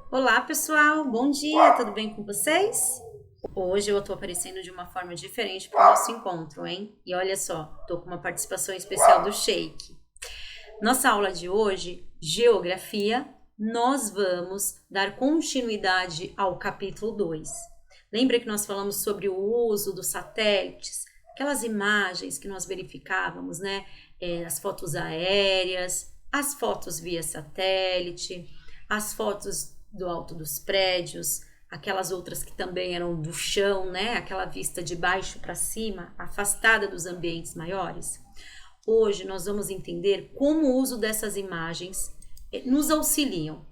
Olá pessoal, bom dia, tudo bem com vocês? Hoje eu tô aparecendo de uma forma diferente para o nosso encontro, hein? E olha só, tô com uma participação especial do Sheik. Nossa aula de hoje, Geografia, nós vamos dar continuidade ao capítulo 2. Lembra que nós falamos sobre o uso dos satélites, aquelas imagens que nós verificávamos, né? As fotos aéreas, as fotos via satélite, as fotos do alto dos prédios, aquelas outras que também eram do chão, né? Aquela vista de baixo para cima, afastada dos ambientes maiores. Hoje nós vamos entender como o uso dessas imagens nos auxiliam.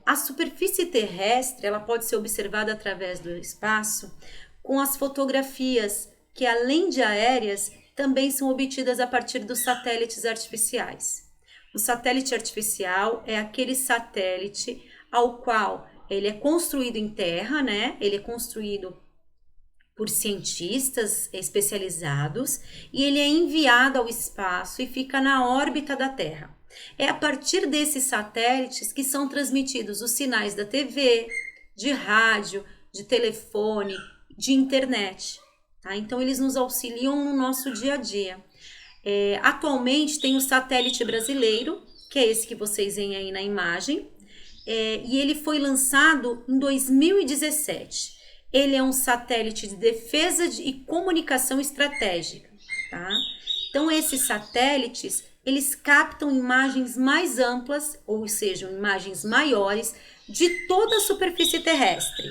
A superfície terrestre ela pode ser observada através do espaço com as fotografias que, além de aéreas, também são obtidas a partir dos satélites artificiais. O satélite artificial é aquele satélite ao qual ele é construído em terra, né? Ele é construído por cientistas especializados e ele é enviado ao espaço e fica na órbita da Terra. É a partir desses satélites que são transmitidos os sinais da TV, de rádio, de telefone, de internet. Tá? Então, eles nos auxiliam no nosso dia a dia. Atualmente tem o satélite brasileiro, que é esse que vocês veem aí na imagem, e ele foi lançado em 2017. Ele é um satélite de defesa e comunicação estratégica, tá? Então, esses satélites, eles captam imagens mais amplas, ou seja, imagens maiores, de toda a superfície terrestre.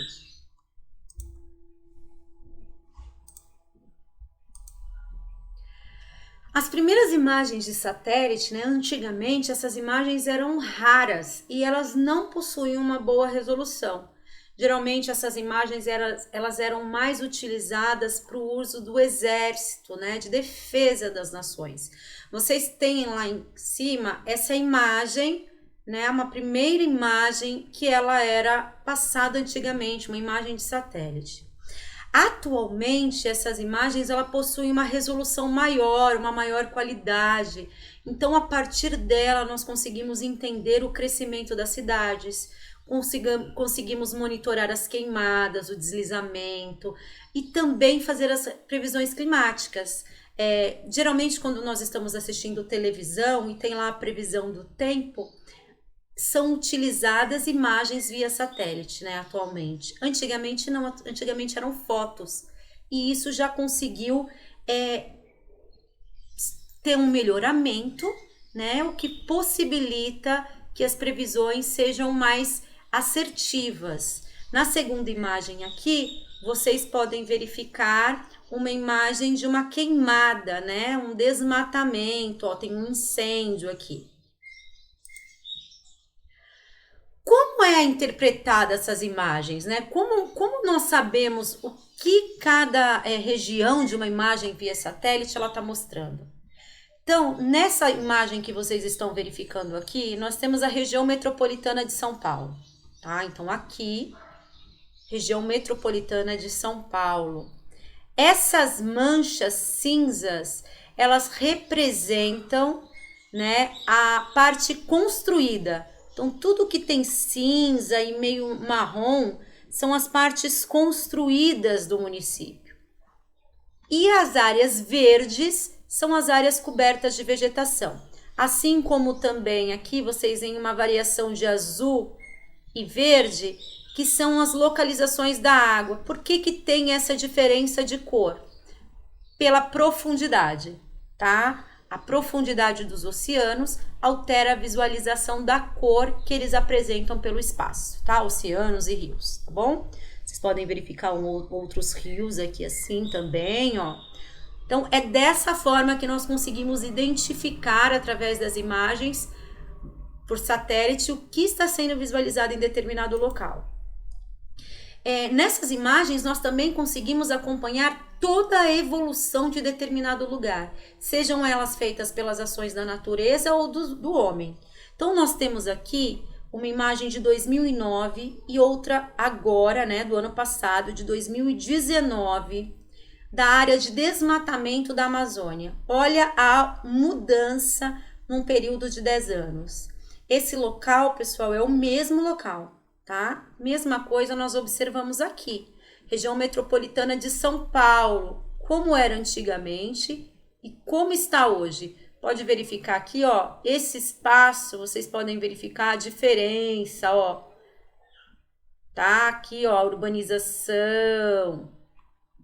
As primeiras imagens de satélite, né, antigamente, essas imagens eram raras e elas não possuíam uma boa resolução. Geralmente, essas imagens elas eram mais utilizadas para o uso do exército, né, de defesa das nações. Vocês têm lá em cima essa imagem, né, uma primeira imagem que ela era passada antigamente, uma imagem de satélite. Atualmente, essas imagens ela possuem uma resolução maior, uma maior qualidade. Então, a partir dela, nós conseguimos entender o crescimento das cidades, conseguimos monitorar as queimadas, o deslizamento e também fazer as previsões climáticas. Geralmente, quando nós estamos assistindo televisão e tem lá a previsão do tempo, são utilizadas imagens via satélite, né, atualmente. Antigamente não, antigamente eram fotos. E isso já conseguiu ter um melhoramento, né, o que possibilita que as previsões sejam mais assertivas. Na segunda imagem aqui, vocês podem verificar uma imagem de uma queimada, né, um desmatamento, ó, tem um incêndio aqui. Como é interpretada essas imagens, né? Como nós sabemos o que cada região de uma imagem via satélite ela está mostrando? Então, nessa imagem que vocês estão verificando aqui, nós temos a região metropolitana de São Paulo, tá? Então, aqui, região metropolitana de São Paulo. Essas manchas cinzas, elas representam, né, a parte construída. Então, tudo que tem cinza e meio marrom são as partes construídas do município. E as áreas verdes são as áreas cobertas de vegetação. Assim como também aqui vocês veem uma variação de azul e verde, que são as localizações da água. Por que tem essa diferença de cor? Pela profundidade, tá? A profundidade dos oceanos altera a visualização da cor que eles apresentam pelo espaço, tá? Oceanos e rios, tá bom? Vocês podem verificar outros rios aqui assim também, ó. Então, é dessa forma que nós conseguimos identificar, através das imagens por satélite, o que está sendo visualizado em determinado local. Nessas imagens, nós também conseguimos acompanhar toda a evolução de determinado lugar, sejam elas feitas pelas ações da natureza ou do homem. Então, nós temos aqui uma imagem de 2009 e outra agora, né, do ano passado, de 2019, da área de desmatamento da Amazônia. Olha a mudança num período de 10 anos. Esse local, pessoal, é o mesmo local. tá? Mesma coisa nós observamos aqui. Região metropolitana de São Paulo, como era antigamente e como está hoje. Pode verificar aqui, ó, esse espaço, vocês podem verificar a diferença, ó. Tá aqui, ó, a urbanização,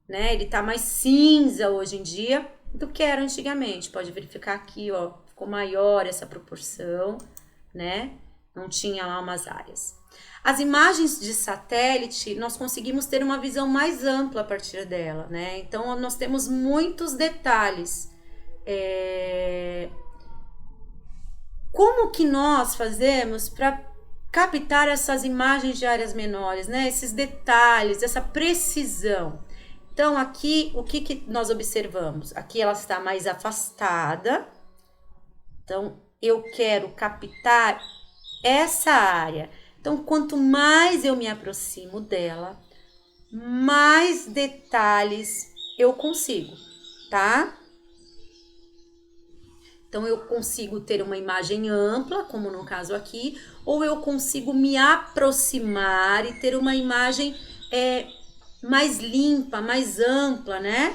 né? Ele tá mais cinza hoje em dia do que era antigamente. Pode verificar aqui, ó, ficou maior essa proporção, né? Não tinha lá umas áreas. As imagens de satélite, nós conseguimos ter uma visão mais ampla a partir dela, né? Então, nós temos muitos detalhes. Como que nós fazemos para captar essas imagens de áreas menores, né? Esses detalhes, essa precisão. Então, aqui, o que nós observamos? Aqui ela está mais afastada. Então, eu quero captar essa área. Então, quanto mais eu me aproximo dela, mais detalhes eu consigo, tá? Então, eu consigo ter uma imagem ampla, como no caso aqui, ou eu consigo me aproximar e ter uma imagem mais limpa, mais ampla, né?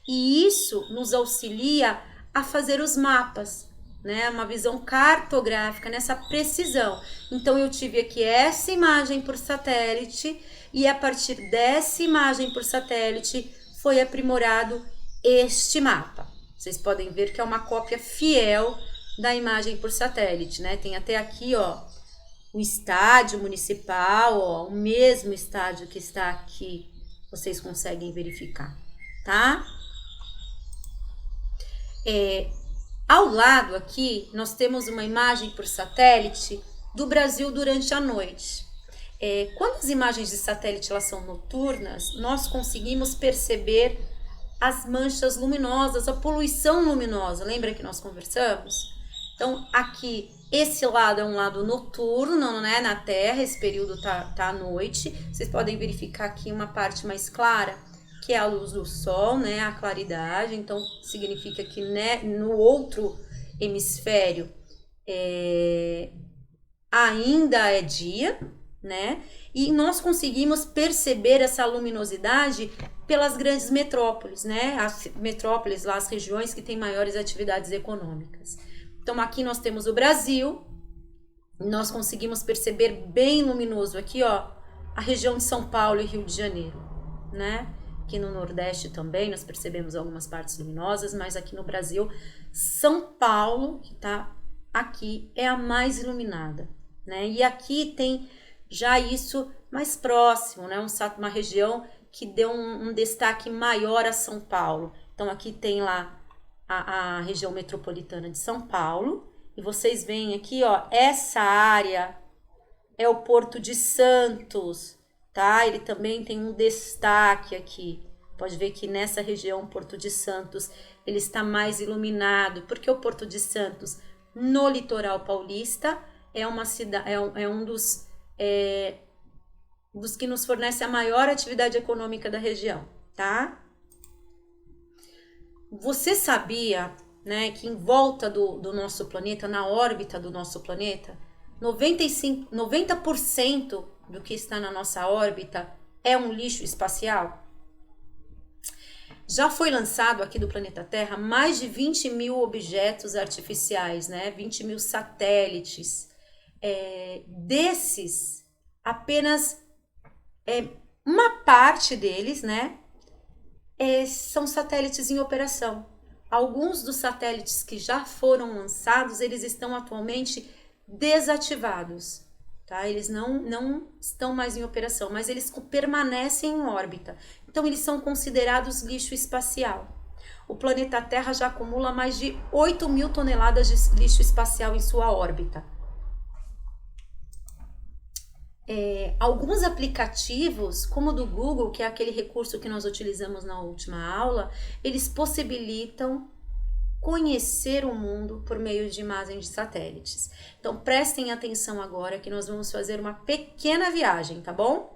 E isso nos auxilia a fazer os mapas, né? Uma visão cartográfica nessa precisão. Então, eu tive aqui essa imagem por satélite e a partir dessa imagem por satélite foi aprimorado este mapa. Vocês podem ver que é uma cópia fiel da imagem por satélite, né? Tem até aqui, ó, o estádio municipal, ó, o mesmo estádio que está aqui, vocês conseguem verificar, tá? Ao lado aqui, nós temos uma imagem por satélite do Brasil durante a noite. Quando as imagens de satélite elas são noturnas, nós conseguimos perceber as manchas luminosas, a poluição luminosa. Lembra que nós conversamos? Então, aqui, esse lado é um lado noturno, né, na Terra, esse período tá à noite. Vocês podem verificar aqui uma parte mais clara, que é a luz do sol, né, a claridade. Então, significa que, né, no outro hemisfério ainda é dia, né? E nós conseguimos perceber essa luminosidade pelas grandes metrópoles, né? As metrópoles lá, as regiões que têm maiores atividades econômicas. Então, aqui nós temos o Brasil, nós conseguimos perceber bem luminoso aqui, ó, a região de São Paulo e Rio de Janeiro, né? Aqui no Nordeste também nós percebemos algumas partes luminosas, mas aqui no Brasil, São Paulo, que tá aqui, é a mais iluminada, né? E aqui tem já isso mais próximo, né? Uma região que deu um destaque maior a São Paulo. Então, aqui tem lá a região metropolitana de São Paulo. E vocês veem aqui, ó, essa área é o Porto de Santos, tá? Ele também tem um destaque aqui. Pode ver que nessa região, Porto de Santos, ele está mais iluminado. Porque o Porto de Santos, no litoral paulista, é uma cidade, é um dos que nos fornece a maior atividade econômica da região, tá? Você sabia, né, que em volta do nosso planeta, na órbita do nosso planeta, 90% do que está na nossa órbita é um lixo espacial? Já foi lançado aqui do planeta Terra mais de 20 mil objetos artificiais, né? 20 mil satélites. Desses, apenas uma parte deles, né, são satélites em operação. Alguns dos satélites que já foram lançados, eles estão atualmente desativados, tá? Eles não estão mais em operação, mas eles permanecem em órbita. Então, eles são considerados lixo espacial. O planeta Terra já acumula mais de 8 mil toneladas de lixo espacial em sua órbita. Alguns aplicativos, como o do Google, que é aquele recurso que nós utilizamos na última aula, eles possibilitam conhecer o mundo por meio de imagens de satélites. Então, prestem atenção agora que nós vamos fazer uma pequena viagem, tá bom?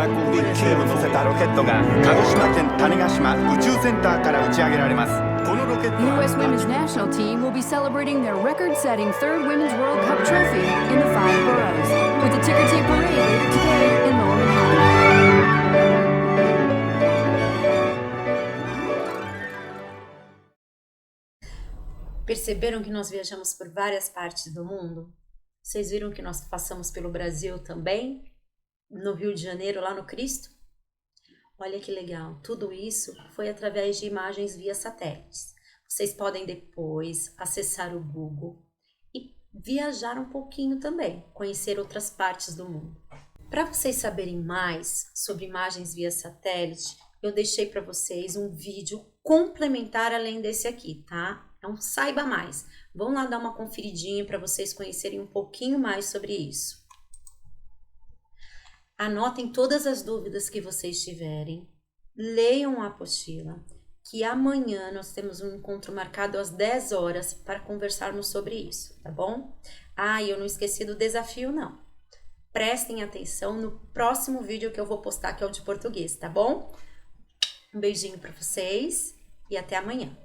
から航空衛星を乗せたロケットが鹿児島県種子島宇宙センターから打ち上げられます。このロケット U.S. Women's National Team will be celebrating their record-setting third Women's World Cup trophy in the 5 boroughs, with the ticker tape parade later today in Lower Manhattan. Perceberam que nós viajamos por várias partes do mundo? Vocês viram que nós passamos pelo Brasil também? No Rio de Janeiro, lá no Cristo? Olha que legal, tudo isso foi através de imagens via satélites. Vocês podem depois acessar o Google e viajar um pouquinho também, conhecer outras partes do mundo. Para vocês saberem mais sobre imagens via satélite, eu deixei para vocês um vídeo complementar além desse aqui, tá? Então saiba mais. Vão lá dar uma conferidinha para vocês conhecerem um pouquinho mais sobre isso. Anotem todas as dúvidas que vocês tiverem, leiam a apostila, que amanhã nós temos um encontro marcado às 10 horas para conversarmos sobre isso, tá bom? Ah, e eu não esqueci do desafio não. Prestem atenção no próximo vídeo que eu vou postar, que é o de português, tá bom? Um beijinho para vocês e até amanhã.